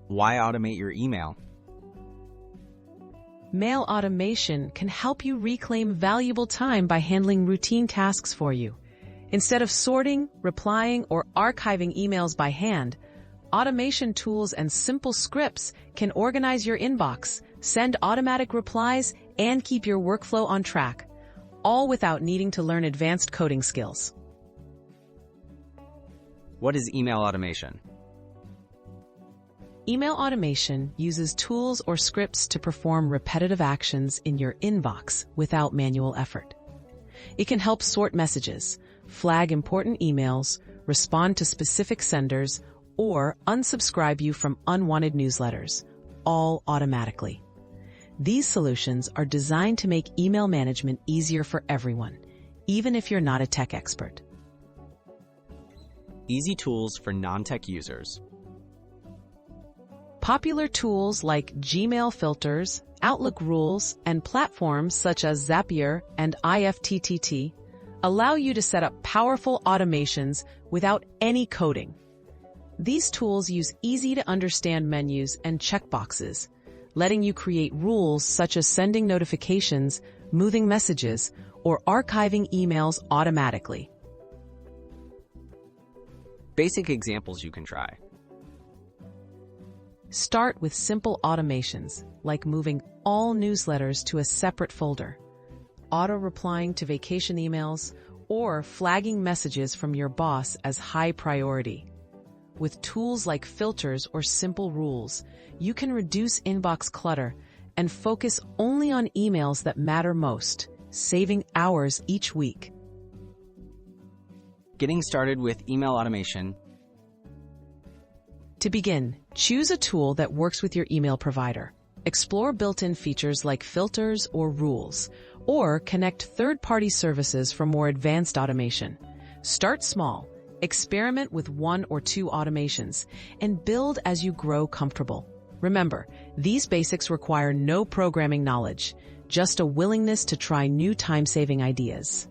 Why automate your email? Mail automation can help you reclaim valuable time by handling routine tasks for you. Instead of sorting, replying, or archiving emails by hand, automation tools and simple scripts can organize your inbox, send automatic replies, and keep your workflow on track, all without needing to learn advanced coding skills. What is email automation? Email automation uses tools or scripts to perform repetitive actions in your inbox without manual effort. It can help sort messages, flag important emails, respond to specific senders, or unsubscribe you from unwanted newsletters, all automatically. These solutions are designed to make email management easier for everyone, even if you're not a tech expert. Easy tools for non-tech users. Popular tools like Gmail filters, Outlook rules, and platforms such as Zapier and IFTTT allow you to set up powerful automations without any coding. These tools use easy-to-understand menus and checkboxes, letting you create rules such as sending notifications, moving messages, or archiving emails automatically. Basic examples you can try. Start with simple automations, like moving all newsletters to a separate folder, auto-replying to vacation emails, or flagging messages from your boss as high priority. With tools like filters or simple rules, you can reduce inbox clutter and focus only on emails that matter most, saving hours each week. Getting started with email automation. To begin, choose a tool that works with your email provider. Explore built-in features like filters or rules, or connect third-party services for more advanced automation. Start small, experiment with 1 or 2 automations, and build as you grow comfortable. Remember, these basics require no programming knowledge, just a willingness to try new time-saving ideas.